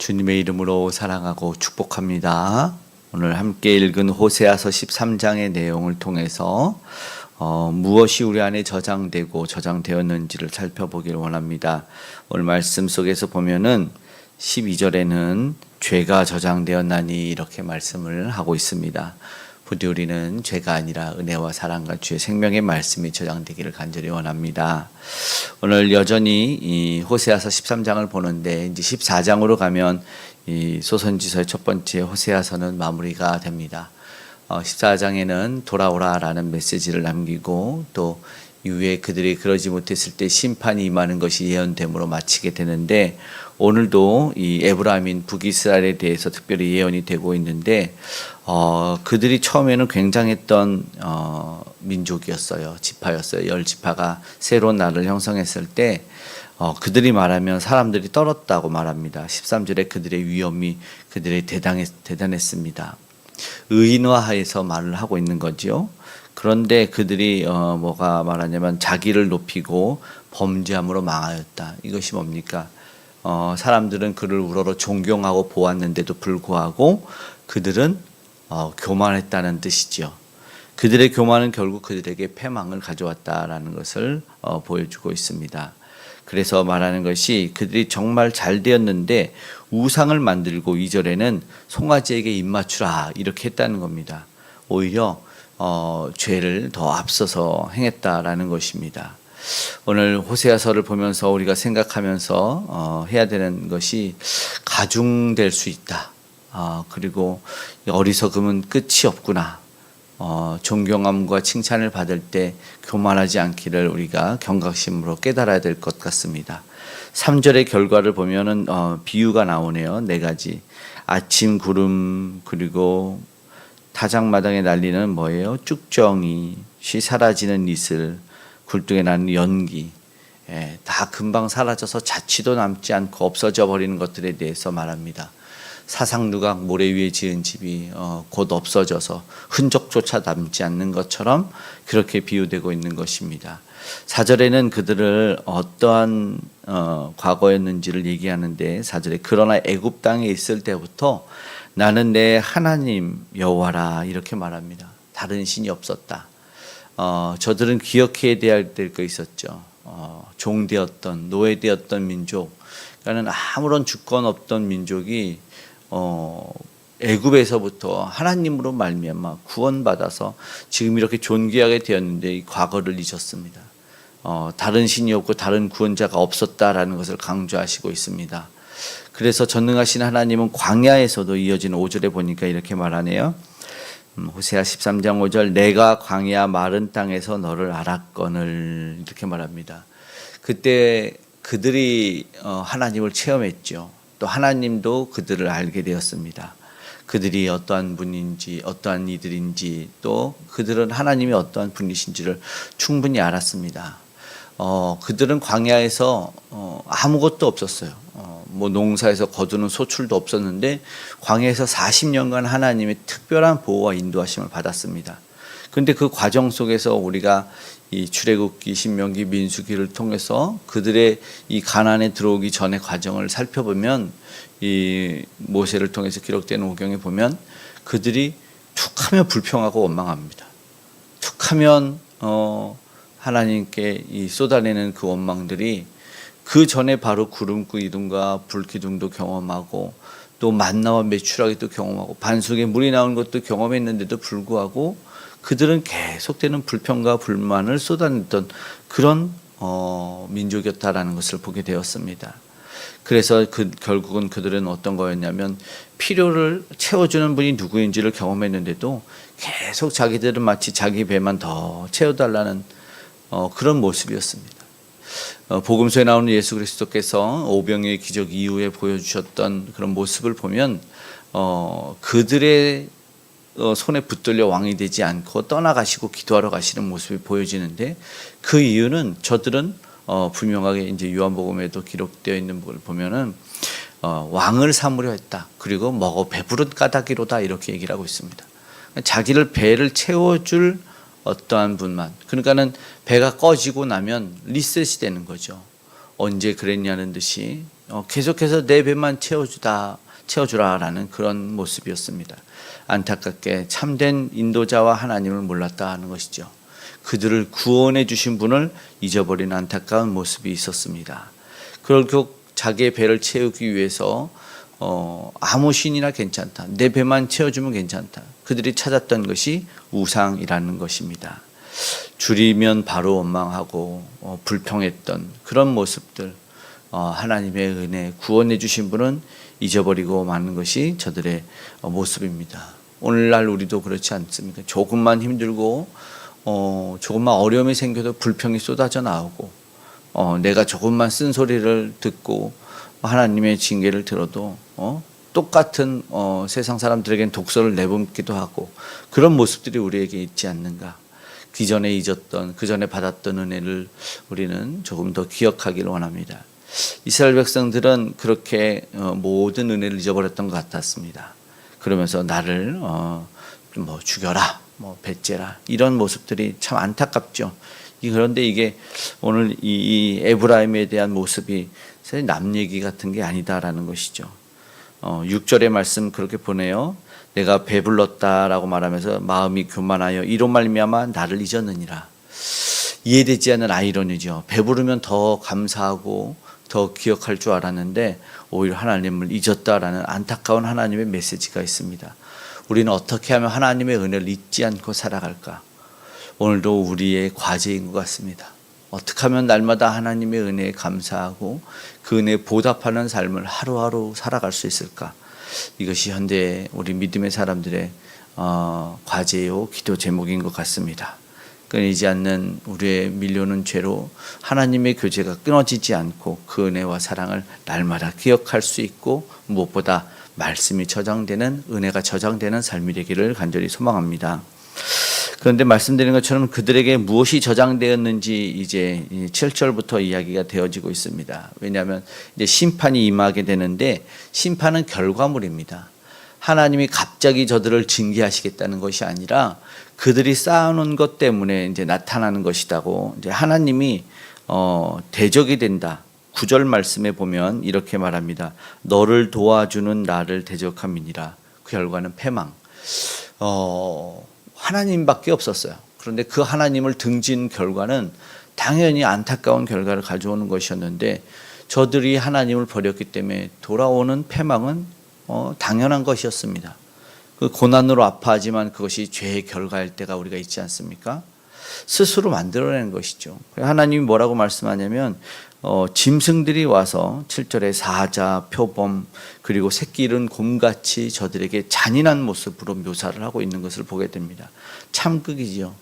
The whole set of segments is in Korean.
주님의 이름으로 사랑하고 축복합니다. 오늘 함께 읽은 호세아서 13장의 내용을 통해서 무엇이 우리 안에 저장되었는지를 살펴보기를 원합니다. 오늘 말씀 속에서 보면은 12절에는 죄가 저장되었나니 이렇게 말씀을 하고 있습니다. 부디 우리는 죄가 아니라 은혜와 사랑과 주의 생명의 말씀이 저장되기를 간절히 원합니다. 오늘 여전히 이 호세아서 13장을 보는데 이제 14장으로 가면 이 소선지서의 첫 번째 호세아서는 마무리가 됩니다. 14장에는 돌아오라라는 메시지를 남기고 또 이후에 그들이 그러지 못했을 때 심판이 임하는 것이 예언됨으로 마치게 되는데, 오늘도 이 에브라임인 북이스라엘에 대해서 특별히 예언이 되고 있는데 그들이 처음에는 굉장했던 민족이었어요. 지파였어요. 10지파가 새로운 나라를 형성했을 때 그들이 말하면 사람들이 떨었다고 말합니다. 13절에 그들의 위엄이 그들의 대단했습니다. 의인화해서 말을 하고 있는 거죠. 그런데 그들이 뭐가 말하냐면 자기를 높이고 범죄함으로 망하였다. 이것이 뭡니까? 사람들은 그를 우러러 존경하고 보았는데도 불구하고 그들은 교만했다는 뜻이죠. 그들의 교만은 결국 그들에게 패망을 가져왔다라는 것을 보여주고 있습니다. 그래서 말하는 것이 그들이 정말 잘 되었는데 우상을 만들고 2절에는 송아지에게 입맞추라 이렇게 했다는 겁니다. 오히려 죄를 더 앞서서 행했다라는 것입니다. 오늘 호세아서를 보면서 우리가 생각하면서 해야 되는 것이 가중될 수 있다. 그리고 어리석음은 끝이 없구나. 존경함과 칭찬을 받을 때 교만하지 않기를 우리가 경각심으로 깨달아야 될 것 같습니다. 3절의 결과를 보면은 비유가 나오네요. 4가지. 아침 구름, 그리고 타작마당에 날리는 뭐예요? 쭉정이, 쉬 사라지는 이슬, 굴뚝에 나는 연기, 다 금방 사라져서 자취도 남지 않고 없어져 버리는 것들에 대해서 말합니다. 사상누각 모래 위에 지은 집이 곧 없어져서 흔적조차 남지 않는 것처럼 그렇게 비유되고 있는 것입니다. 4절에는 그들을 어떠한 과거였는지를 얘기하는데 4절에 그러나 애굽 땅에 있을 때부터 나는 내 하나님 여호와라 이렇게 말합니다. 다른 신이 없었다. 저들은 기억해야 될 거 있었죠. 종되었던, 노예되었던 민족, 그러니까는 아무런 주권 없던 민족이 애굽에서부터 하나님으로 말미암아 구원받아서 지금 이렇게 존귀하게 되었는데 이 과거를 잊었습니다. 다른 신이 없고 다른 구원자가 없었다라는 것을 강조하시고 있습니다. 그래서 전능하신 하나님은 광야에서도 이어지는 5절에 보니까 이렇게 말하네요. 호세아 13장 5절 내가 광야 마른 땅에서 너를 알았거늘 이렇게 말합니다. 그때 그들이 하나님을 체험했죠. 또 하나님도 그들을 알게 되었습니다. 그들이 어떠한 분인지 어떠한 이들인지 또 그들은 하나님이 어떠한 분이신지를 충분히 알았습니다. 그들은 광야에서 아무것도 없었어요. 뭐 농사에서 거두는 소출도 없었는데 광야에서 40년간 하나님의 특별한 보호와 인도하심을 받았습니다. 그런데 그 과정 속에서 우리가 이 출애굽기, 신명기, 민수기를 통해서 그들의 이 가나안에 들어오기 전의 과정을 살펴보면 이 모세를 통해서 기록된 오경에 보면 그들이 툭하면 불평하고 원망합니다. 툭하면 하나님께 이 쏟아내는 그 원망들이 그 전에 바로 구름과 이둠과 불기둥도 경험하고 또 만나와 메추라기도 경험하고 반석에 물이 나오는 것도 경험했는데도 불구하고 그들은 계속되는 불평과 불만을 쏟아냈던 그런 민족이었다라는 것을 보게 되었습니다. 그래서 결국은 그들은 어떤 거였냐면 필요를 채워주는 분이 누구인지를 경험했는데도 계속 자기들은 마치 자기 배만 더 채워달라는 그런 모습이었습니다. 복음서에 나오는 예수 그리스도께서 오병이의 기적 이후에 보여주셨던 그런 모습을 보면 그들의 손에 붙들려 왕이 되지 않고 떠나가시고 기도하러 가시는 모습이 보여지는데 그 이유는 저들은 분명하게 이제 요한복음에도 기록되어 있는 걸 보면은 왕을 삼으려 했다. 그리고 먹어 배부른 까닭이로다 이렇게 얘기를 하고 있습니다. 자기를 배를 채워줄 어떠한 분만. 그러니까는 배가 꺼지고 나면 리셋이 되는 거죠. 언제 그랬냐는 듯이 계속해서 내 배만 채워주라라는 그런 모습이었습니다. 안타깝게 참된 인도자와 하나님을 몰랐다 하는 것이죠. 그들을 구원해 주신 분을 잊어버린 안타까운 모습이 있었습니다. 결국 자기의 배를 채우기 위해서 아무 신이나 괜찮다. 내 배만 채워주면 괜찮다. 그들이 찾았던 것이 우상이라는 것입니다. 줄이면 바로 원망하고 불평했던 그런 모습들, 하나님의 은혜 구원해 주신 분은 잊어버리고 마는 것이 저들의 모습입니다. 오늘날 우리도 그렇지 않습니까? 조금만 힘들고 조금만 어려움이 생겨도 불평이 쏟아져 나오고 내가 조금만 쓴소리를 듣고 하나님의 징계를 들어도 똑같은 세상 사람들에겐 독서를 내뿜기도 하고 그런 모습들이 우리에게 있지 않는가. 기존에 잊었던 그전에 받았던 은혜를 우리는 조금 더 기억하기를 원합니다. 이스라엘 백성들은 그렇게 모든 은혜를 잊어버렸던 것 같았습니다. 그러면서 나를 죽여라, 배째라 이런 모습들이 참 안타깝죠. 그런데 이게 오늘 이 에브라임에 대한 모습이 사실 남 얘기 같은 게 아니다라는 것이죠. 6절의 말씀 그렇게 보내요. 내가 배불렀다라고 말하면서 마음이 교만하여 이로 말미암아 나를 잊었느니라. 이해되지 않는 아이러니죠. 배부르면 더 감사하고 더 기억할 줄 알았는데 오히려 하나님을 잊었다라는 안타까운 하나님의 메시지가 있습니다. 우리는 어떻게 하면 하나님의 은혜를 잊지 않고 살아갈까? 오늘도 우리의 과제인 것 같습니다. 어떻게 하면 날마다 하나님의 은혜에 감사하고 그 은혜에 보답하는 삶을 하루하루 살아갈 수 있을까? 이것이 현대 우리 믿음의 사람들의 과제요 기도 제목인 것 같습니다. 끊이지 않는 우리의 밀려오는 죄로 하나님의 교제가 끊어지지 않고 그 은혜와 사랑을 날마다 기억할 수 있고 무엇보다 말씀이 저장되는 은혜가 저장되는 삶이 되기를 간절히 소망합니다. 그런데 말씀드린 것처럼 그들에게 무엇이 저장되었는지 이제 7절부터 이야기가 되어지고 있습니다. 왜냐하면 이제 심판이 임하게 되는데 심판은 결과물입니다. 하나님이 갑자기 저들을 징계하시겠다는 것이 아니라 그들이 쌓아놓은 것 때문에 이제 나타나는 것이다고 이제 하나님이 대적이 된다. 9절 말씀에 보면 이렇게 말합니다. 너를 도와주는 나를 대적함이니라. 그 결과는 패망. 하나님밖에 없었어요. 그런데 그 하나님을 등진 결과는 당연히 안타까운 결과를 가져오는 것이었는데 저들이 하나님을 버렸기 때문에 돌아오는 패망은 당연한 것이었습니다. 그 고난으로 아파하지만 그것이 죄의 결과일 때가 우리가 있지 않습니까? 스스로 만들어낸 것이죠. 하나님이 뭐라고 말씀하냐면 짐승들이 와서 7절에 사자, 표범 그리고 새끼 잃은 곰같이 저들에게 잔인한 모습으로 묘사를 하고 있는 것을 보게 됩니다. 참극이죠.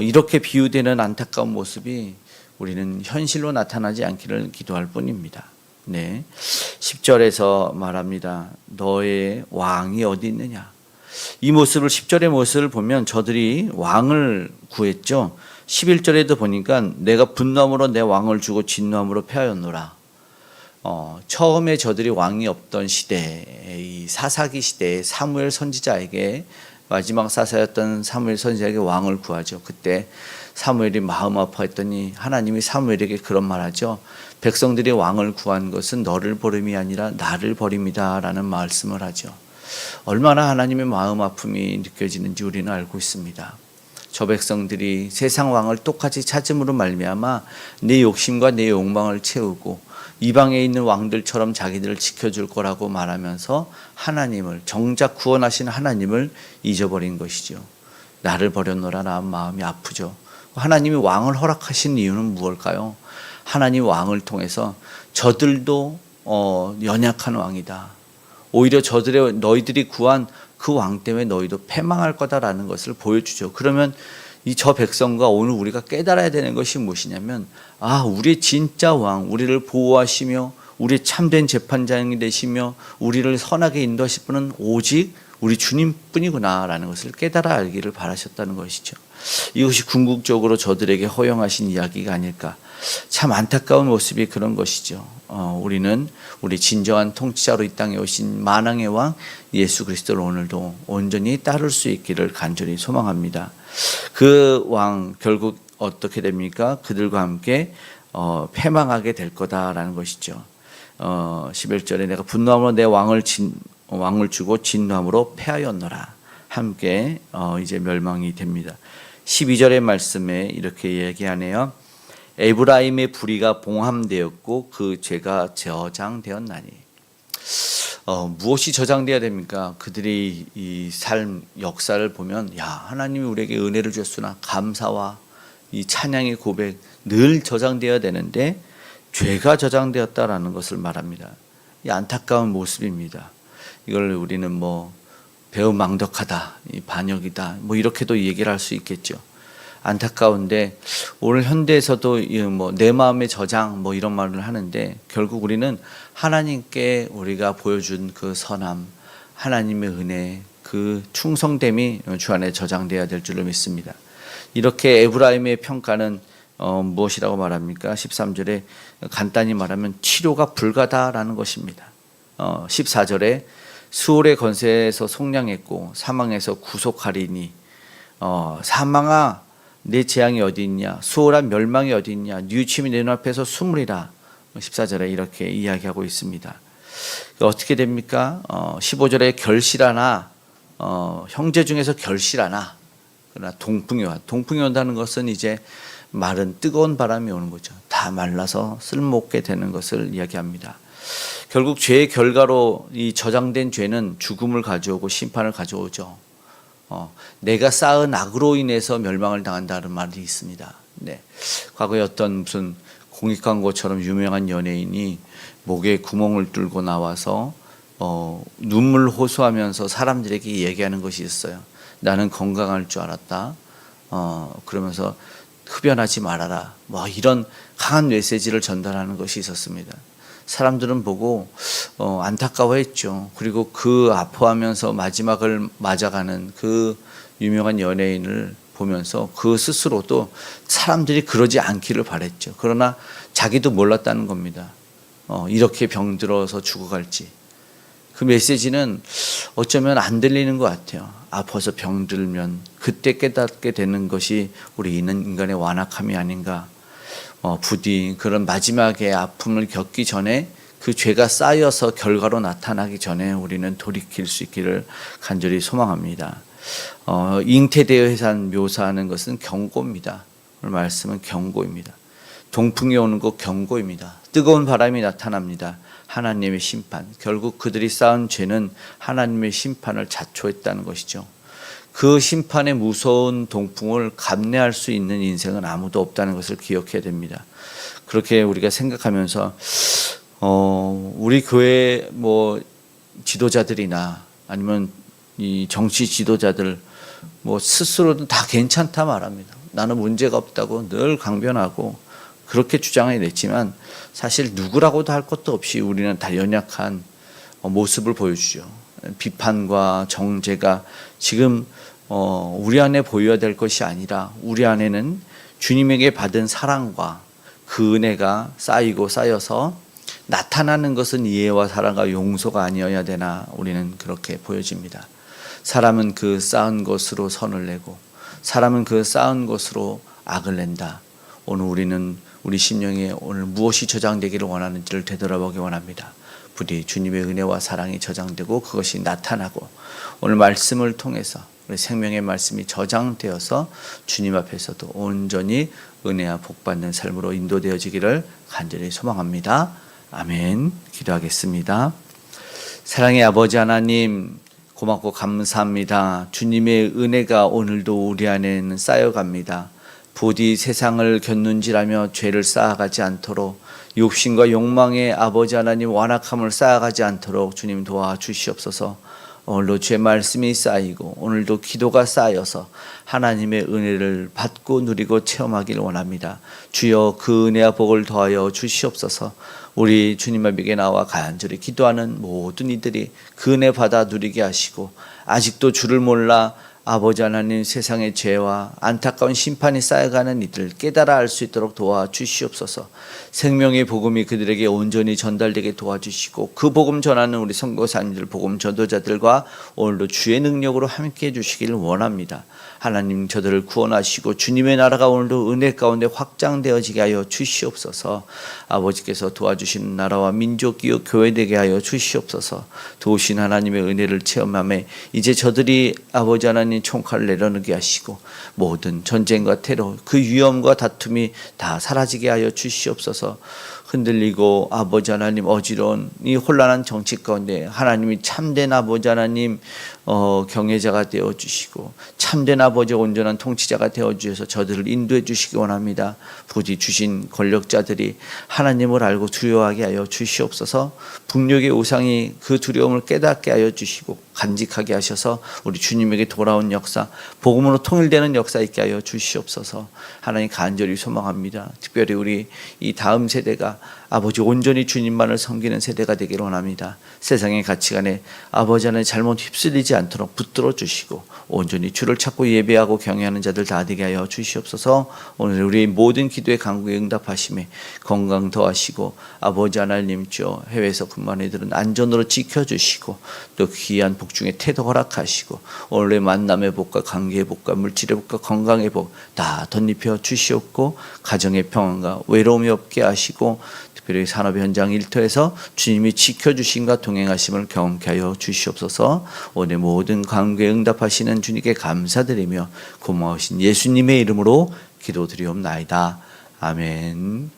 이렇게 비유되는 안타까운 모습이 우리는 현실로 나타나지 않기를 기도할 뿐입니다. 네, 10절에서 말합니다. 너의 왕이 어디 있느냐. 이 모습을 10절의 모습을 보면 저들이 왕을 구했죠. 11절에도 보니까 내가 분노함으로 내 왕을 주고 진노함으로 패하였노라. 처음에 저들이 왕이 없던 시대, 이 사사기 시대에 사무엘 선지자에게 마지막 사사였던 사무엘 선지자에게 왕을 구하죠. 그때 사무엘이 마음 아파했더니 하나님이 사무엘에게 그런 말하죠. 백성들이 왕을 구한 것은 너를 버림이 아니라 나를 버림이다 라는 말씀을 하죠. 얼마나 하나님의 마음 아픔이 느껴지는지 우리는 알고 있습니다. 저 백성들이 세상 왕을 똑같이 찾음으로 말미암아 내 욕심과 내 욕망을 채우고 이방에 있는 왕들처럼 자기들을 지켜줄 거라고 말하면서 하나님을 정작 구원하신 하나님을 잊어버린 것이죠. 나를 버렸노라 라는 마음이 아프죠. 하나님이 왕을 허락하신 이유는 무엇일까요? 하나님 왕을 통해서 저들도 연약한 왕이다. 오히려 너희들이 구한 그 왕 때문에 너희도 패망할 거다라는 것을 보여주죠. 그러면 저 백성과 오늘 우리가 깨달아야 되는 것이 무엇이냐면 우리의 진짜 왕, 우리를 보호하시며 우리의 참된 재판장이 되시며 우리를 선하게 인도하실 분은 오직 우리 주님뿐이구나 라는 것을 깨달아 알기를 바라셨다는 것이죠. 이것이 궁극적으로 저들에게 허용하신 이야기가 아닐까. 참 안타까운 모습이 그런 것이죠. 우리는 우리 진정한 통치자로 이 땅에 오신 만왕의 왕 예수 그리스도를 오늘도 온전히 따를 수 있기를 간절히 소망합니다. 그 왕 결국 어떻게 됩니까? 그들과 함께 패망하게 될 거다라는 것이죠. 11절에 내가 분노함으로 내 왕을 주고 진노함으로 패하였노라. 함께 이제 멸망이 됩니다. 12절의 말씀에 이렇게 얘기하네요. 에브라임의 불의가 봉함되었고 그 죄가 저장되었나니. 무엇이 저장되어야 됩니까? 그들이 이 삶 역사를 보면 야, 하나님이 우리에게 은혜를 주셨으나 감사와 이 찬양의 고백 늘 저장되어야 되는데 죄가 저장되었다라는 것을 말합니다. 이 안타까운 모습입니다. 이걸 우리는 뭐 배은망덕하다, 이 반역이다, 뭐 이렇게도 얘기를 할 수 있겠죠. 안타까운데 오늘 현대에서도 뭐 내 마음의 저장 뭐 이런 말을 하는데 결국 우리는 하나님께 우리가 보여준 그 선함, 하나님의 은혜, 그 충성됨이 주 안에 저장돼야 될 줄로 믿습니다. 이렇게 에브라임의 평가는 무엇이라고 말합니까? 13절에 간단히 말하면 치료가 불가다라는 것입니다. 14절에 수월의 건세에서 속량했고 사망에서 구속하리니 사망아 내 재앙이 어디 있냐, 수월한 멸망이 어디 있냐, 뉘우침이 내 눈앞에서 숨으리라. 14절에 이렇게 이야기하고 있습니다. 어떻게 됩니까? 15절에 결실하나 형제 중에서 결실하나, 그러나 동풍이 온다는 것은 이제 마른 뜨거운 바람이 오는 거죠. 다 말라서 쓸모없게 되는 것을 이야기합니다. 결국 죄의 결과로 이 저장된 죄는 죽음을 가져오고 심판을 가져오죠. 내가 쌓은 악으로 인해서 멸망을 당한다는 말이 있습니다. 네. 과거에 어떤 무슨 공익광고처럼 유명한 연예인이 목에 구멍을 뚫고 나와서 눈물 호소하면서 사람들에게 얘기하는 것이 있어요. 나는 건강할 줄 알았다. 그러면서 흡연하지 말아라. 뭐 이런 강한 메시지를 전달하는 것이 있었습니다. 사람들은 보고 안타까워했죠. 그리고 그 아파하면서 마지막을 맞아가는 그 유명한 연예인을 보면서 그 스스로도 사람들이 그러지 않기를 바랬죠. 그러나 자기도 몰랐다는 겁니다. 이렇게 병들어서 죽어갈지. 그 메시지는 어쩌면 안 들리는 것 같아요. 아파서 병들면 그때 깨닫게 되는 것이 우리 인간의 완악함이 아닌가. 부디 그런 마지막에 아픔을 겪기 전에 그 죄가 쌓여서 결과로 나타나기 전에 우리는 돌이킬 수 있기를 간절히 소망합니다. 잉태되어 묘사하는 것은 경고입니다. 오늘 말씀은 경고입니다. 동풍이 오는 것 경고입니다. 뜨거운 바람이 나타납니다. 하나님의 심판. 결국 그들이 쌓은 죄는 하나님의 심판을 자초했다는 것이죠. 그 심판의 무서운 동풍을 감내할 수 있는 인생은 아무도 없다는 것을 기억해야 됩니다. 그렇게 우리가 생각하면서 우리 교회 뭐 지도자들이나 아니면 이 정치 지도자들 뭐 스스로는 다 괜찮다 말합니다. 나는 문제가 없다고 늘 강변하고 그렇게 주장해 냈지만 사실 누구라고도 할 것도 없이 우리는 다 연약한 모습을 보여주죠. 비판과 정죄가 지금 우리 안에 보여야 될 것이 아니라 우리 안에는 주님에게 받은 사랑과 그 은혜가 쌓여서 나타나는 것은 이해와 사랑과 용서가 아니어야 되나 우리는 그렇게 보여집니다. 사람은 그 쌓은 것으로 선을 내고 사람은 그 쌓은 것으로 악을 낸다. 오늘 우리는 우리 심령에 오늘 무엇이 저장되기를 원하는지를 되돌아보기 원합니다. 부디 주님의 은혜와 사랑이 저장되고 그것이 나타나고 오늘 말씀을 통해서 우리 생명의 말씀이 저장되어서 주님 앞에서도 온전히 은혜와 복받는 삶으로 인도되어지기를 간절히 소망합니다. 아멘. 기도하겠습니다. 사랑의 아버지 하나님, 고맙고 감사합니다. 주님의 은혜가 오늘도 우리 안에는 쌓여갑니다. 부디 세상을 곁눈질하며 죄를 쌓아가지 않도록 욕심과 욕망의 아버지 하나님 완악함을 쌓아가지 않도록 주님 도와주시옵소서. 오늘도 죄 말씀이 쌓이고 오늘도 기도가 쌓여서 하나님의 은혜를 받고 누리고 체험하기를 원합니다. 주여 그 은혜와 복을 더하여 주시옵소서. 우리 주님 앞에 나와 간절히 기도하는 모든 이들이 그 은혜 받아 누리게 하시고 아직도 주를 몰라 아버지 하나님, 세상의 죄와 안타까운 심판이 쌓여가는 이들 깨달아 알 수 있도록 도와주시옵소서. 생명의 복음이 그들에게 온전히 전달되게 도와주시고 그 복음 전하는 우리 선교사님들, 복음 전도자들과 오늘도 주의 능력으로 함께 해주시기를 원합니다. 하나님, 저들을 구원하시고 주님의 나라가 오늘도 은혜 가운데 확장되어지게 하여 주시옵소서. 아버지께서 도와주시는 나라와 민족, 기업, 교회 되게 하여 주시옵소서. 도우신 하나님의 은혜를 체험하며 이제 저들이 아버지 하나님 총칼을 내려놓게 하시고 모든 전쟁과 테러, 그 위험과 다툼이 다 사라지게 하여 주시옵소서. 흔들리고 아버지 하나님 어지러운 이 혼란한 정치 가운데 하나님이 참된 아버지 하나님 경외자가 되어주시고 참된 아버지 온전한 통치자가 되어주셔서 저들을 인도해 주시기 원합니다. 부디 주신 권력자들이 하나님을 알고 두려워하게 하여 주시옵소서. 북녘의 우상이 그 두려움을 깨닫게 하여 주시고 간직하게 하셔서 우리 주님에게 돌아온 역사, 복음으로 통일되는 역사 있게 하여 주시옵소서. 하나님 간절히 소망합니다. 특별히 우리 이 다음 세대가 아버지 온전히 주님만을 섬기는 세대가 되기를 원합니다. 세상의 가치관에 아버지 하나님 잘못 휩쓸리지 않도록 붙들어 주시고 온전히 주를 찾고 예배하고 경외하는 자들 다 되게 하여 주시옵소서. 오늘 우리 모든 기도의 간구에 응답하심에 건강 더하시고 아버지 하나님 주 해외에서 근무하는 이들은 안전으로 지켜주시고 또 귀한 복중에 태도 허락하시고 오늘의 만남의 복과 관계의 복과 물질의 복과 건강의 복 다 덧입혀 주시옵고 가정의 평안과 외로움이 없게 하시고 특별히 산업 현장 일터에서 주님이 지켜주심과 동행하심을 경험케 하여 주시옵소서. 오늘 모든 관계에 응답하시는 주님께 감사드리며 고마우신 예수님의 이름으로 기도드리옵나이다. 아멘.